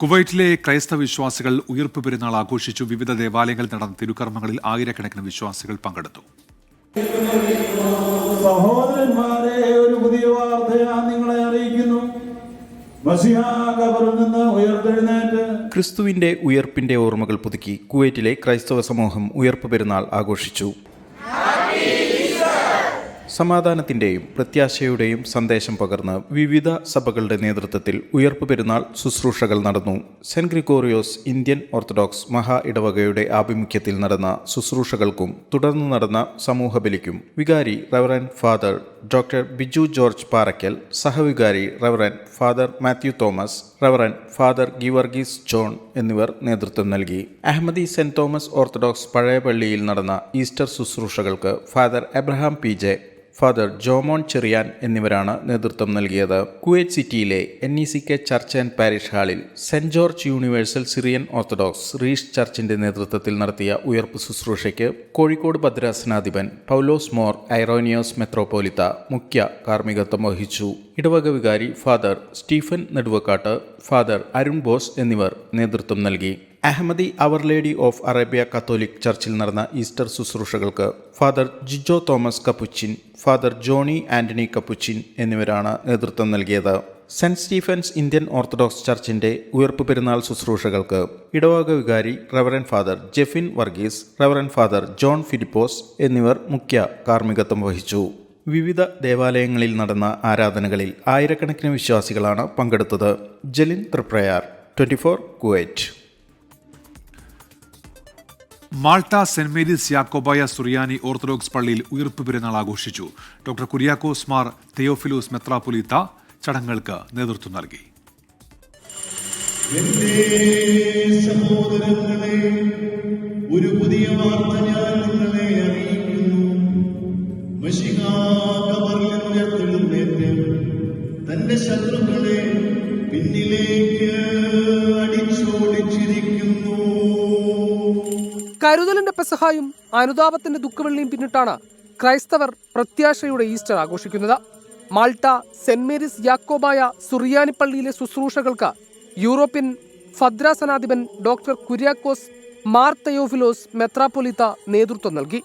കുവൈറ്റിലെ ക്രൈസ്തവ വിശ്വാസികൾ ഉയിർപ്പ് പെരുന്നാൾ ആഘോഷിച്ചു. വിവിധ ദേവാലയങ്ങളിൽ നടന്ന തിരുക്കർമ്മങ്ങളിൽ ആയിരക്കണക്കിന് വിശ്വാസികൾ പങ്കെടുത്തു. സഹോദരന്മാരെ, ഒരു പുതിയ വാർത്ത ഞാൻ നിങ്ങളെ അറിയിക്കുന്നു. മശിഹ ഖബറിൽ നിന്ന് ഉയർത്തെഴുന്നേറ്റ് ക്രിസ്തുവിന്റെ ഉയർപ്പിന്റെ ഓർമ്മകൾ പുതുക്കി കുവൈറ്റിലെ ക്രൈസ്തവ സമൂഹം ഉയർപ്പ് പെരുന്നാൾ ആഘോഷിച്ചു. സമാധാനത്തിൻ്റെയും പ്രത്യാശയുടെയും സന്ദേശം പകർന്ന് വിവിധ സഭകളുടെ നേതൃത്വത്തിൽ ഉയർപ്പ് പെരുന്നാൾ ശുശ്രൂഷകൾ നടന്നു. സെന്റ് ഗ്രിഗോറിയോസ് ഇന്ത്യൻ ഓർത്തഡോക്സ് മഹാ ഇടവകയുടെ ആഭിമുഖ്യത്തിൽ നടന്ന ശുശ്രൂഷകൾക്കും തുടർന്ന് നടന്ന സമൂഹബലിക്കും വികാരി reverend father doctor Biju George Parackal, സഹവികാരി reverend father Mathew Thomas, reverend father Geevarghese John എന്നിവർ നേതൃത്വം നൽകി. അഹമ്മദി സെന്റ് തോമസ് ഓർത്തഡോക്സ് പഴയ പള്ളിയിൽ നടന്ന ഈസ്റ്റർ ശുശ്രൂഷകൾക്ക് father Abraham PJ, father Jomon Cherian എന്നിവരാണ് നേതൃത്വം നൽകിയത്. കുവൈറ്റ് സിറ്റിയിലെ NECK ചർച്ച് ആൻഡ് പാരിഷ് ഹാളിൽ saint George universal Syrian orthodox റീഷ് ചർച്ചിന്റെ നേതൃത്വത്തിൽ നടത്തിയ ഉയർപ്പ് ശുശ്രൂഷയ്ക്ക് കോഴിക്കോട് ഭദ്രാസനാധിപൻ പൗലോസ് മോർ ഐറോനിയോസ് മെത്രോപോലിത്ത മുഖ്യ കാർമ്മികത്വം വഹിച്ചു. ഇടവക വികാരി ഫാദർ സ്റ്റീഫൻ നെടുവക്കാട്ട്, ഫാദർ അരുൺ ബോസ് എന്നിവർ നേതൃത്വം നൽകി. Ahmadi our lady of Arabia catholic ചർച്ചിൽ നടന്ന ഈസ്റ്റർ ശുശ്രൂഷകൾക്ക് father Jijo Thomas Capuchin, father Johny Antony Capuchin എന്നിവരാണ് നേതൃത്വം നൽകിയത്. സെന്റ് സ്റ്റീഫൻസ് ഇന്ത്യൻ ഓർത്തഡോക്സ് ചർച്ചിന്റെ ഉയർപ്പ് പെരുന്നാൾ ശുശ്രൂഷകൾക്ക് ഇടവക വികാരി reverend father Jefin Varghese, reverend father John Philipose എന്നിവർ മുഖ്യ കാർമ്മികത്വം വഹിച്ചു. വിവിധ ദേവാലയങ്ങളിൽ നടന്ന ആരാധനകളിൽ ആയിരക്കണക്കിന് വിശ്വാസികളാണ് പങ്കെടുത്തത്. Jalin Thriprayar, 24 Kuwait. Malta saint Mary's Yakobaya Suriyani orthodox പള്ളിയിൽ ഉയിർപ്പ് പെരുന്നാൾ ആഘോഷിച്ചു. ഡോക്ടർ കുര്യാക്കോസ് മാർ തെയോഫിലോസ് മെത്രാപ്പൊലീത്ത ചടങ്ങുകൾക്ക് നേതൃത്വം നൽകി. ഒരു പുതിയ വാർത്ത ഞാൻ നിങ്ങളെ അറിയിക്കുന്നു. മശിഹ ഖബറിൽ ഉയർത്തെഴുന്നേറ്റ് തന്റെ ശത്രുക്കളെ പിന്നിലേക്ക് അടിച്ചോടിച്ചിരിക്കുന്നു. കരുതലിന്റെ പെസഹായും അനുതാപത്തിന്റെ ദുഃഖവെള്ളിയും പിന്നിട്ടാണ് ക്രൈസ്തവർ പ്രത്യാശയുടെ ഈസ്റ്റർ ആഘോഷിക്കുന്നത്. മാൾട്ട സെന്റ് മേരീസ് യാക്കോബായ സുറിയാനി പള്ളിയിലെ ശുശ്രൂഷകൾക്ക് യൂറോപ്യൻ ഭദ്രാസനാധിപൻ ഡോക്ടർ കുര്യാക്കോസ് മാർ തെയോഫിലോസ് മെത്രാപ്പൊലീത്ത നേതൃത്വം നൽകി.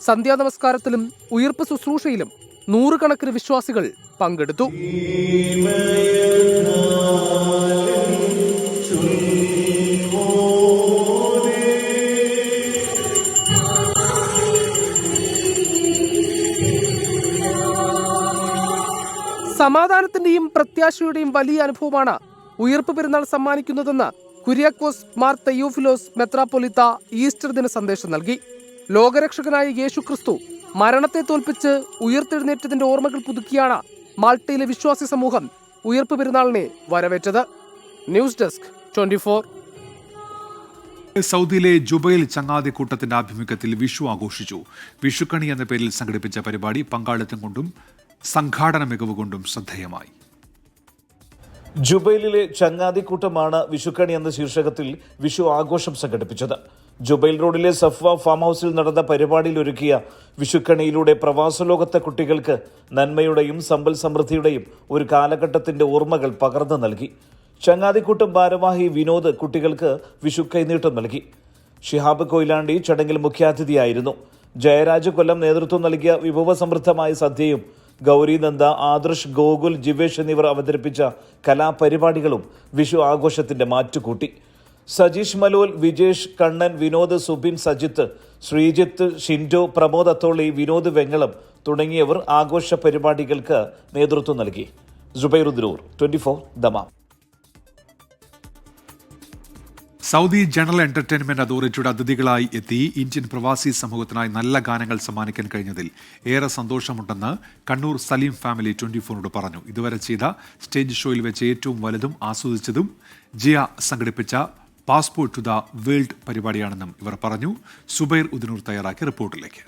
സന്ധ്യാനമസ്കാരത്തിലും ഉയിർപ്പ് ശുശ്രൂഷയിലും നൂറുകണക്കിന് വിശ്വാസികൾ പങ്കെടുത്തു. സമാധാനത്തിന്റെയും പ്രത്യാശയുടെയും വലിയ അനുഭവമാണ് ഉയർപ്പ് പെരുന്നാൾ സമ്മാനിക്കുന്നതെന്ന് കുര്യാക്കോസ് മാർ തെയോഫിലോസ് മെത്രാപ്പൊലിത്ത ഈസ്റ്റർ ദിന സന്ദേശം നൽകി. ലോകരക്ഷകനായ യേശു ക്രിസ്തു മരണത്തെ തോൽപ്പിച്ച് ഉയർത്തെഴുന്നേറ്റതിന്റെ ഓർമ്മകൾ പുതുക്കിയാണ് മാൾട്ടയിലെ വിശ്വാസി സമൂഹം ഉയർപ്പ് പെരുന്നാളിനെ വരവേറ്റത്. News desk 24. സൗദിയിലെ ജുബൈൽ ചങ്ങാതിക്കൂട്ടത്തിന്റെ ആഭിമുഖ്യത്തിൽ വിഷു ആഘോഷിച്ചു. വിഷുക്കണി എന്ന പേരിൽ സംഘടിപ്പിച്ച പരിപാടി പങ്കാളിത്തം കൊണ്ടും സംഘാടന മികവ് കൊണ്ടും ശ്രദ്ധേയമായി. ജുബൈലിലെ ചങ്ങാതിക്കൂട്ടമാണ് വിഷുക്കണി എന്ന ശീർഷകത്തിൽ വിഷു ആഘോഷം സംഘടിപ്പിച്ചത്. ജുബൈൽ റോഡിലെ സഫ്വ ഫാം ഹൌസിൽ നടന്ന പരിപാടിയിൽ ഒരുക്കിയ വിഷുക്കണിയിലൂടെ പ്രവാസലോകത്തെ കുട്ടികൾക്ക് നന്മയുടെയും സമ്പൽ സമൃദ്ധിയുടെയും ഒരു കാലഘട്ടത്തിന്റെ ഓർമ്മകൾ പകർന്നു നൽകി. ചങ്ങാതിക്കൂട്ടം ഭാരവാഹി വിനോദ് കുട്ടികൾക്ക് വിഷു കൈനീട്ടം നൽകി. ഷിഹാബ് കൊയിലാണ്ടി ചടങ്ങിൽ മുഖ്യാതിഥിയായിരുന്നു. ജയരാജ് കൊല്ലം നേതൃത്വം നൽകിയ വിഭവസമൃദ്ധമായ സദ്യയും ഗൗരി നന്ദ, ആദർശ്, ഗോകുൽ, ജിവേഷ് എന്നിവർ അവതരിപ്പിച്ച കലാപരിപാടികളും വിഷു ആഘോഷത്തിന്റെ മാറ്റുകൂട്ടി. സജീഷ് മലോൽ, വിജേഷ്, കണ്ണൻ, വിനോദ്, സുബിൻ, സജിത്ത്, ശ്രീജിത്ത്, ഷിൻഡോ, പ്രമോദ് അത്തോളി, വിനോദ് വെങ്ങളം തുടങ്ങിയവർ ആഘോഷ പരിപാടികൾക്ക് നേതൃത്വം നൽകി. സുബൈറുദ്ദൂർ, 24 ദമാം. സൗദി ജനറൽ എന്റർടൈൻമെന്റ് അതോറിറ്റിയുടെ അതിഥികളായി എത്തി ഇന്ത്യൻ പ്രവാസി സമൂഹത്തിനായി നല്ല ഗാനങ്ങൾ സമ്മാനിക്കാൻ കഴിഞ്ഞതിൽ ഏറെ സന്തോഷമുണ്ടെന്ന് കണ്ണൂർ സലീം ഫാമിലി 24നോട് പറഞ്ഞു. ഇതുവരെ ചെയ്ത സ്റ്റേജ് ഷോയിൽ വെച്ച് ഏറ്റവും വലുതും ആസ്വദിച്ചതും ജിയ സംഘടിപ്പിച്ച പാസ്പോർട്ട് ടു ദ വേൾഡ് പരിപാടിയാണെന്നും ഇവർ പറഞ്ഞു. സുബൈർ ഉദ്നൂർ തയ്യാറാക്കിയ റിപ്പോർട്ടിലേക്ക്.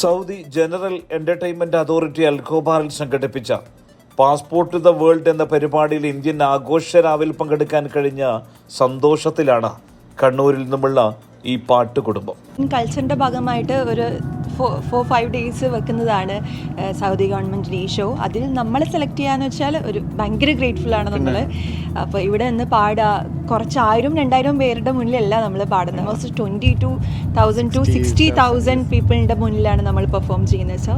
സൗദി ജനറൽ എന്റർടൈൻമെന്റ് അതോറിറ്റി അൽഖോബാറിൽ സംഘടിപ്പിച്ച പാസ്പോർട്ട് ടു ദ വേൾഡ് എന്ന പരിപാടിയിൽ ഇന്ത്യൻ ആഘോഷരാവിൽ പങ്കെടുക്കാൻ കഴിഞ്ഞ സന്തോഷത്തിലാണ് കണ്ണൂരിൽ നിന്നുമുള്ള ഈ പാട്ടുകുടുംബം. കൾച്ചറിന്റെ ഭാഗമായിട്ട് ഒരു 4-5 ഡേയ്സ് വെക്കുന്നതാണ് സൗദി ഗവൺമെൻറ്റിൻ്റെ ഈ ഷോ. അതിൽ നമ്മളെ സെലക്ട് ചെയ്യാന്ന് വെച്ചാൽ ഒരു ഭയങ്കര ഗ്രേറ്റ്ഫുൾ ആണ് നമ്മൾ. അപ്പോൾ ഇവിടെ നിന്ന് പാടുക കുറച്ച് 1000-2000 പേരുടെ മുന്നിലല്ല നമ്മൾ പാടുന്നത്. ഓൾമോസ്റ്റ് 22,000 to 60,000 പീപ്പിളിൻ്റെ മുന്നിലാണ് നമ്മൾ പെർഫോം ചെയ്യുന്നത്. സോ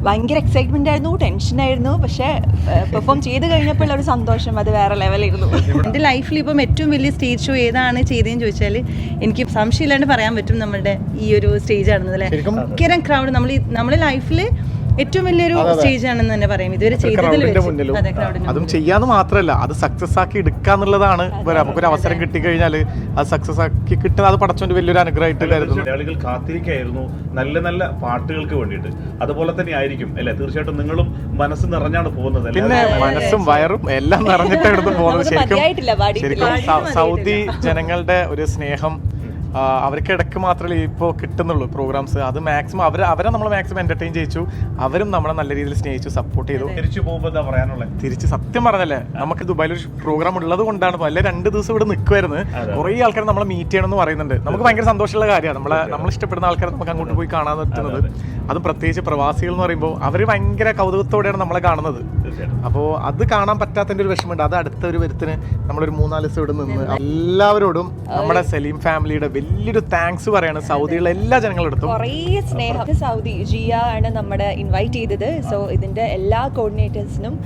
ഭയങ്കര എക്സൈറ്റ്മെന്റ് ആയിരുന്നു, ടെൻഷനായിരുന്നു. പക്ഷേ പെർഫോം ചെയ്ത് കഴിഞ്ഞപ്പോൾ ഒരു സന്തോഷം അത് വേറെ ലെവലായിരുന്നു. എൻ്റെ ലൈഫിൽ ഇപ്പം ഏറ്റവും വലിയ സ്റ്റേജ് ഷോ ഏതാണ് ചെയ്തതെന്ന് ചോദിച്ചാൽ എനിക്ക് സംശയമില്ലാണ്ട് പറയാൻ പറ്റും നമ്മുടെ ഈ ഒരു സ്റ്റേജ് ആണെന്ന്. അല്ലേ, ഭയങ്കര ക്രൗഡ്. നമ്മുടെ ലൈഫിൽ ഏറ്റവും വലിയൊരു സ്റ്റേജ് ആണെന്ന് തന്നെ പറയാം ഇതുവരെ ചെയ്തതിൽ. അതും ചെയ്യാന്ന് മാത്രമല്ല, അത് സക്സസ് ആക്കി എടുക്കാന്നുള്ളതാണ്. നമുക്കൊരു അവസരം കിട്ടിക്കഴിഞ്ഞാൽ അത് സക്സസ് ആക്കി കിട്ടുന്നത് അത് പടച്ചോന്റെ വലിയൊരു അനുഗ്രഹമായിട്ട് കരുതുന്നു. മലയാളികൾ കാത്തിരിക്കായിരുന്നു നല്ല നല്ല പാട്ടുകൾക്ക് വേണ്ടിയിട്ട്. അതുപോലെ തന്നെ ആയിരിക്കും അല്ലെ? തീർച്ചയായിട്ടും നിങ്ങളും മനസ്സ് നിറഞ്ഞാണ് പോകുന്നത്. പിന്നെ മനസ്സും വയറും എല്ലാം നിറഞ്ഞിട്ടായിരുന്നു പോകുന്നത്. ശരിക്കും സൗദി ജനങ്ങളുടെ ഒരു സ്നേഹം അവർക്ക് ഇടയ്ക്ക് മാത്രമേ ഇപ്പോൾ കിട്ടുന്നുള്ളൂ പ്രോഗ്രാംസ്. അത് മാക്സിമം അവരെ നമ്മൾ മാക്സിമം എന്റർടൈൻ ചെയ്യിച്ചു. അവരും നമ്മളെ നല്ല രീതിയിൽ സ്നേഹിച്ചു, സപ്പോർട്ട് ചെയ്തു. തിരിച്ചു പോകുമ്പോൾ എന്താ പറയാനുള്ളത്? തിരിച്ച് സത്യം പറഞ്ഞല്ലേ, നമുക്ക് ദുബായിൽ ഒരു പ്രോഗ്രാം ഉള്ളത് കൊണ്ടാണ് അല്ലെ 2 ദിവസം ഇവിടെ നിൽക്കുമായിരുന്നു. കുറേ ആൾക്കാർ നമ്മളെ മീറ്റ് ചെയ്യണമെന്ന് പറയുന്നുണ്ട്. നമുക്ക് ഭയങ്കര സന്തോഷമുള്ള കാര്യമാണ്. നമ്മൾ ഇഷ്ടപ്പെടുന്ന ആൾക്കാരെ നമുക്ക് അങ്ങോട്ട് പോയി കാണാൻ പറ്റുന്നത്. അതും പ്രത്യേകിച്ച് പ്രവാസികൾ എന്ന് പറയുമ്പോൾ അവർ ഭയങ്കര കൗതുകത്തോടെയാണ് നമ്മളെ കാണുന്നത്. അപ്പോൾ അത് കാണാൻ പറ്റാത്തതിൻ്റെ ഒരു വിഷമമുണ്ട്. അത് അടുത്ത ഒരു വരുത്തിന് നമ്മളൊരു 3-4 ദിവസം ഇവിടെ നിന്ന് എല്ലാവരോടും നമ്മുടെ സലീം ഫാമിലിയുടെ വലിയൊരു താങ്ക്സ് പറയാണ് സൗദിയിലെ എല്ലാ ജനങ്ങളെടുത്തും. കുറേ സ്നേഹം. സൗദി ജിയ ആണ് നമ്മുടെ ഇൻവൈറ്റ് ചെയ്തത്. സോ ഇതിന്റെ എല്ലാ കോർഡിനേറ്റേഴ്സിനും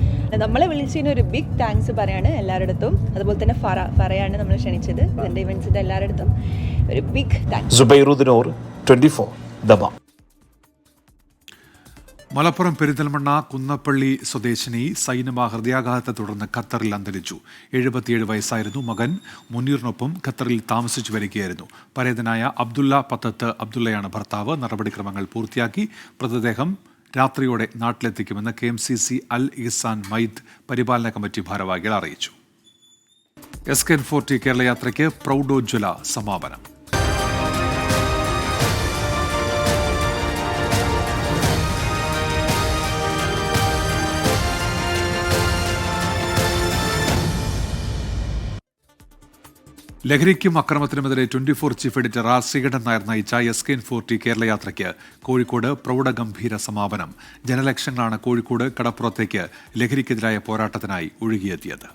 നമ്മളെ വിളിച്ചതിന് ഒരു ബിഗ് താങ്ക്സ് പറയാണ് എല്ലാവരുടെ. അതുപോലെ തന്നെ ഫറയാണ് നമ്മൾ ക്ഷണിച്ചത്. ഇതിന്റെ ഇവന്റ്സിന്റെ എല്ലാവരുടെ ഒരു big thanks. Subairuddur, 24 Dammam. Malappuram Perinthalmanna Kunnappally സ്വദേശിനി സൈനമ ഹൃദയാഘാതത്തെ തുടർന്ന് ഖത്തറിൽ അന്തരിച്ചു. 77 വയസ്സായിരുന്നു. മകൻ മുനീറിനൊപ്പം ഖത്തറിൽ താമസിച്ചു വരികയായിരുന്നു. പരേതനായ അബ്ദുള്ള പത്തത്ത് അബ്ദുള്ളയാണ് ഭർത്താവ്. നടപടിക്രമങ്ങൾ പൂർത്തിയാക്കി മൃതദേഹം രാത്രിയോടെ നാട്ടിലെത്തിക്കുമെന്ന് KMCC അൽ ഇഹ്സാൻ മൈദ് പരിപാലന കമ്മിറ്റി ഭാരവാഹികൾ അറിയിച്ചു. SKN40 കേരള യാത്രയ്ക്ക് പ്രൗഢോജ്വല സമാപനം. ലഹരിക്കും അക്രമത്തിനുമെതിരെ 24 chief editor R Sreekandan Nair നയിച്ച SKN40 കേരള യാത്രയ്ക്ക് കോഴിക്കോട് പ്രൗഢഗംഭീര സമാപനം. ജനലക്ഷങ്ങളാണ് കോഴിക്കോട് കടപ്പുറത്തേക്ക് ലഹരിക്കെതിരായ പോരാട്ടത്തിനായി ഒഴുകിയെത്തിയത്.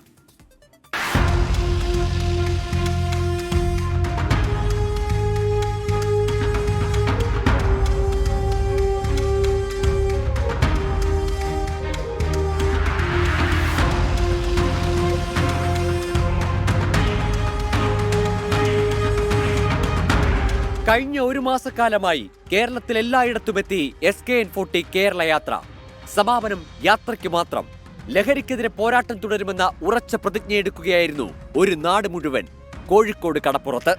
കഴിഞ്ഞ ഒരു മാസക്കാലമായി കേരളത്തിൽ എല്ലായിടത്തുമെത്തി SKN40 കേരള യാത്ര. സമാപനം യാത്രയ്ക്ക് മാത്രം. ലഹരിക്കെതിരെ പോരാട്ടം തുടരുമെന്ന ഉറച്ച പ്രതിജ്ഞയെടുക്കുകയായിരുന്നു ഒരു നാട് മുഴുവൻ കോഴിക്കോട് കടപ്പുറത്ത്.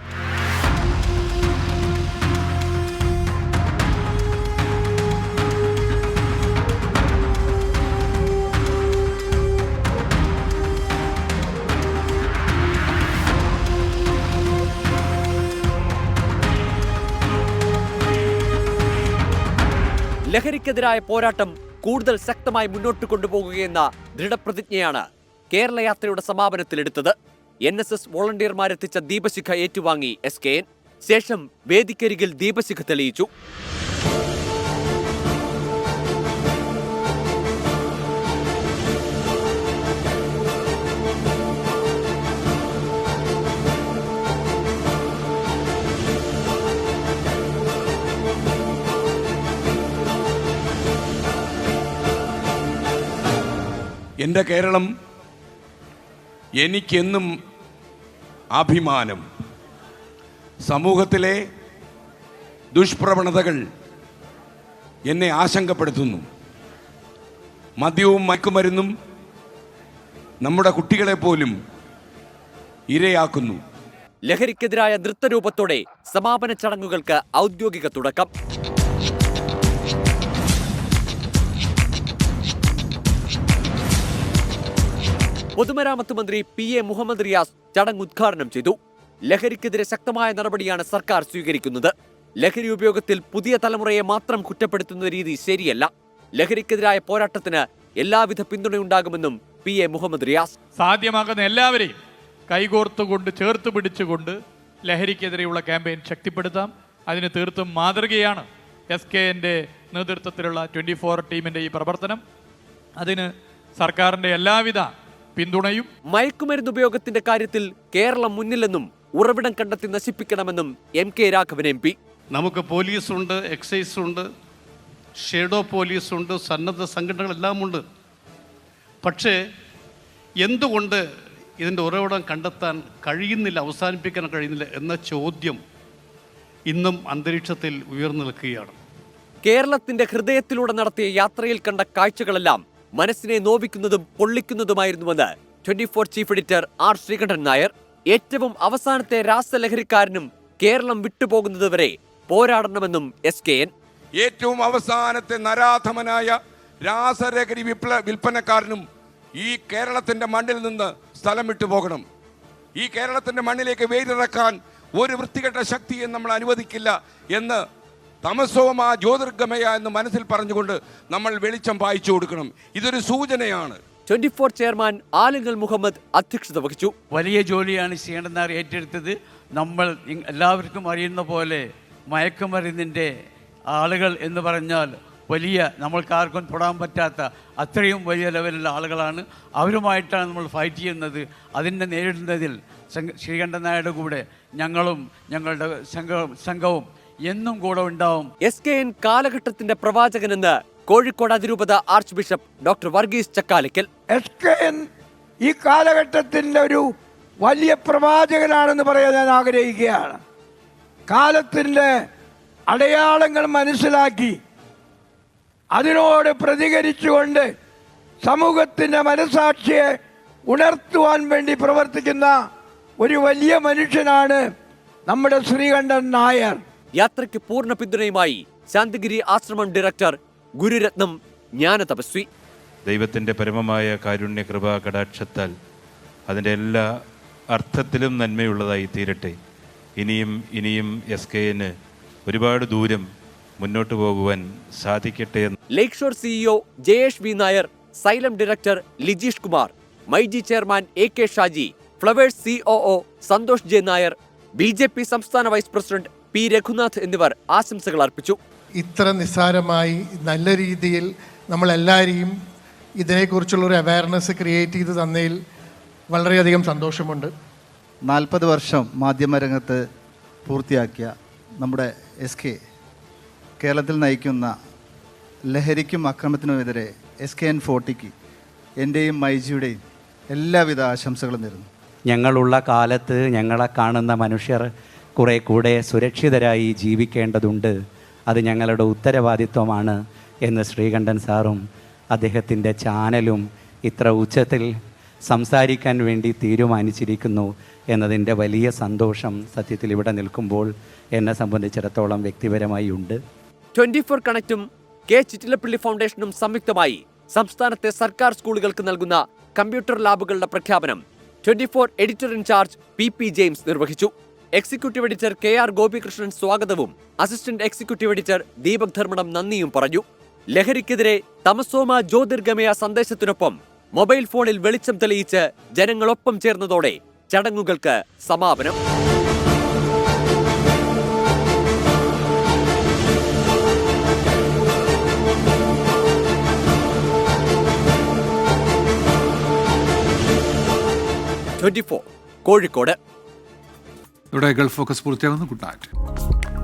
ലഹരിക്കെതിരായ പോരാട്ടം കൂടുതൽ ശക്തമായി മുന്നോട്ട് കൊണ്ടുപോകുകയെന്ന ദൃഢപ്രതിജ്ഞയാണ് കേരള യാത്രയുടെ സമാപനത്തിലെടുത്തത്. NSS വോളണ്ടിയർമാരെത്തിച്ച ദീപശിഖ ഏറ്റുവാങ്ങി SKN. ശേഷം വേദിക്കരികിൽ ദീപശിഖ തെളിയിച്ചു. എൻ്റെ കേരളം എനിക്കെന്നും അഭിമാനം. സമൂഹത്തിലെ ദുഷ്പ്രവണതകൾ എന്നെ ആശങ്കപ്പെടുത്തുന്നു. മദ്യവും മയക്കുമരുന്നും നമ്മുടെ കുട്ടികളെ പോലും ഇരയാക്കുന്നു. ലഹരിക്കെതിരായ നൃത്തരൂപത്തോടെ സമാപന ചടങ്ങുകൾക്ക് ഔദ്യോഗിക തുടക്കം. പൊതുമരാമത്ത് മന്ത്രി PA മുഹമ്മദ് റിയാസ് ചടങ്ങ് ഉദ്ഘാടനം ചെയ്തു. ലഹരിക്കെതിരെ ശക്തമായ നടപടിയാണ് സർക്കാർ സ്വീകരിക്കുന്നത്. ലഹരി ഉപയോഗത്തിൽ പുതിയ തലമുറയെ മാത്രം കുറ്റപ്പെടുത്തുന്ന രീതി ശരിയല്ല. ലഹരിക്കെതിരായ പോരാട്ടത്തിന് എല്ലാവിധ പിന്തുണയുണ്ടാകുമെന്നും PA മുഹമ്മദ് റിയാസ്. സാധ്യമാകുന്ന എല്ലാവരെയും കൈകോർത്തുകൊണ്ട് ചേർത്ത് പിടിച്ചുകൊണ്ട് ലഹരിക്കെതിരെയുള്ള ക്യാമ്പയിൻ ശക്തിപ്പെടുത്താം. അതിന് തീർത്തും മാതൃകയാണ് SKNന്റെ നേതൃത്വത്തിലുള്ള 24 ടീമിന്റെ ഈ പ്രവർത്തനം. അതിന് സർക്കാരിന്റെ എല്ലാവിധ പിന്തുണയും. മയക്കുമരുന്ന് ഉപയോഗത്തിന്റെ കാര്യത്തിൽ കേരളം മുന്നിലെന്നും ഉറവിടം കണ്ടെത്തി നശിപ്പിക്കണമെന്നും MK രാഘവൻ MP. നമുക്ക് പോലീസുണ്ട്, എക്സൈസ് ഉണ്ട്, ഷേഡോ പോലീസുണ്ട്, സന്നദ്ധ സംഘടനകളെല്ലാം ഉണ്ട്. പക്ഷേ എന്തുകൊണ്ട് ഇതിൻ്റെ ഉറവിടം കണ്ടെത്താൻ കഴിയുന്നില്ല, അവസാനിപ്പിക്കാൻ കഴിയുന്നില്ല എന്ന ചോദ്യം ഇന്നും അന്തരീക്ഷത്തിൽ ഉയർന്നു നിൽക്കുകയാണ്. കേരളത്തിന്റെ ഹൃദയത്തിലൂടെ നടത്തിയ യാത്രയിൽ കണ്ട കാഴ്ചകളെല്ലാം മനസ്സിനെ നോവിക്കുന്നതും പൊള്ളിക്കുന്നതുമായിരുന്നുവെന്ന് 24 chief editor R Sreekandan Nair. ഏറ്റവും അവസാനത്തെ രാസലഹരിക്കാരനും കേരളം വിട്ടുപോകുന്നതുവരെ പോരാടണമെന്നും SKN. ഏറ്റവും അവസാനത്തെ നരാധമനായ രാസലഹരി വിൽപ്പനക്കാരനും ഈ കേരളത്തിന്റെ മണ്ണിൽ നിന്ന് സ്ഥലം വിട്ടു പോകണം. ഈ കേരളത്തിന്റെ മണ്ണിലേക്ക് വേരിറക്കാൻ ഒരു വൃത്തികെട്ട ശക്തിയെ നമ്മൾ അനുവദിക്കില്ല എന്ന് തമസോമ ജ്യോതിർഗമയ എന്ന് മനസ്സിൽ പറഞ്ഞുകൊണ്ട് നമ്മൾ വെളിച്ചം പായിച്ചു കൊടുക്കണം. ഇതൊരു സൂചനയാണ്. 24 ചെയർമാൻ ആലിംഗൽ മുഹമ്മദ് അധ്യക്ഷത വഹിച്ചു. വലിയ ജോലിയാണ് ശ്രീകണ്ഠനാർ ഏറ്റെടുത്തത്. നമ്മൾ എല്ലാവർക്കും അറിയുന്ന പോലെ മയക്കുമരുന്നിൻ്റെ ആളുകൾ എന്ന് പറഞ്ഞാൽ വലിയ നമ്മൾക്കാർക്കും തൊടാൻ പറ്റാത്ത അത്രയും വലിയ ലെവലുള്ള ആളുകളാണ്. അവരുമായിട്ടാണ് നമ്മൾ ഫൈറ്റ് ചെയ്യുന്നത്. അതിനെ നേരിടുന്നതിൽ ശ്രീകണ്ഠൻ നായരുടെ കൂടെ ഞങ്ങളും ഞങ്ങളുടെ സംഘവും എന്നും കൂടെ ഉണ്ടാവും. SKN കാലഘട്ടത്തിന്റെ പ്രവാചകനെന്ന് കോഴിക്കോട് അതിരൂപത arch bishop doctor Varghese Chakkalakkal. SKN ഈ കാലഘട്ടത്തിന്റെ ഒരു വലിയ പ്രവാചകനാണെന്ന് പറയാൻ ഞാൻ ആഗ്രഹിക്കുകയാണ്. കാലത്തിന്റെ അടയാളങ്ങൾ മനസ്സിലാക്കി അതിനോട് പ്രതികരിച്ചുകൊണ്ട് സമൂഹത്തിന്റെ മനസാക്ഷിയെ ഉണർത്തുവാൻ വേണ്ടി പ്രവർത്തിക്കുന്ന ഒരു വലിയ മനുഷ്യനാണ് നമ്മുടെ ശ്രീകണ്ഠൻ നായർ. യാത്രയ്ക്ക് പൂർണ്ണ പിന്തുണയുമായി ശാന്തിഗിരി ആശ്രമം ഡയറക്ടർ ഗുരുരത്നം ജ്ഞാനതപസ്വി. ദൈവത്തിൻ്റെ പരമമായ കാരുണ്യ കൃപാ കടാക്ഷത്താൽ അതിൻ്റെ എല്ലാ അർത്ഥത്തിലും നന്മയുള്ളതായി തീരട്ടെ. ഇനിയും SKN ഒരുപാട് ദൂരം മുന്നോട്ട് പോകുവാൻ സാധിക്കട്ടെ എന്ന്. Lake Shore CEO Jayesh V Nair, Xylem director Lijeesh Kumar, myG chairman AK Shaji, Flowers COO Santhosh J Nair, BJP സംസ്ഥാന വൈസ് പ്രസിഡന്റ് P രഘുനാഥ് എന്നിവർ ആശംസകൾ അർപ്പിച്ചു. ഇത്ര നിസ്സാരമായി നല്ല രീതിയിൽ നമ്മളെല്ലാവരെയും ഇതിനെക്കുറിച്ചുള്ള ഒരു അവയർനെസ് ക്രിയേറ്റ് ചെയ്ത് തന്നതിൽ വളരെയധികം സന്തോഷമുണ്ട്. 40 വർഷം മാധ്യമരംഗത്ത് പൂർത്തിയാക്കിയ നമ്മുടെ SK കേരളത്തിൽ നയിക്കുന്ന ലഹരിക്കും അക്രമത്തിനുമെതിരെ SKN40 എൻ്റെയും മൈജിയുടെയും എല്ലാവിധ ആശംസകളും നേരുന്നു. ഞങ്ങളുള്ള കാലത്ത് ഞങ്ങളെ കാണുന്ന മനുഷ്യർ കുറേ കൂടെ സുരക്ഷിതരായി ജീവിക്കേണ്ടതുണ്ട്. അത് ഞങ്ങളുടെ ഉത്തരവാദിത്വമാണ് എന്ന് ശ്രീകണ്ഠൻ സാറും അദ്ദേഹത്തിൻ്റെ ചാനലും ഇത്ര ഉച്ചത്തിൽ സംസാരിക്കാൻ വേണ്ടി തീരുമാനിച്ചിരിക്കുന്നു എന്നതിൻ്റെ വലിയ സന്തോഷം സത്യത്തിൽ ഇവിടെ നിൽക്കുമ്പോൾ എന്നെ സംബന്ധിച്ചിടത്തോളം വ്യക്തിപരമായി ഉണ്ട്. 24 കണക്റ്റും കെ ചിറ്റിലപ്പള്ളി ഫൗണ്ടേഷനും സംയുക്തമായി സംസ്ഥാനത്തെ സർക്കാർ സ്കൂളുകൾക്ക് നൽകുന്ന കമ്പ്യൂട്ടർ ലാബുകളുടെ പ്രഖ്യാപനം 24 എഡിറ്റർ ഇൻചാർജ് PP ജെയിംസ് നിർവഹിച്ചു. എക്സിക്യൂട്ടീവ് എഡിറ്റർ KR ഗോപികൃഷ്ണൻ സ്വാഗതവും assistant executive editor Deepak Dharmadam നന്ദിയും പറഞ്ഞു. ലഹരിക്കെതിരെ തമസോമ ജ്യോതിർഗമയ സന്ദേശത്തിനൊപ്പം മൊബൈൽ ഫോണിൽ വെളിച്ചം തെളിയിച്ച് ജനങ്ങളൊപ്പം ചേർന്നതോടെ ചടങ്ങുകൾക്ക് സമാപനം. കോഴിക്കോട്. ഇവിടെ ഗൾഫ് ഫോക്കസ് പൂർത്തിയാകുന്നു. Good night.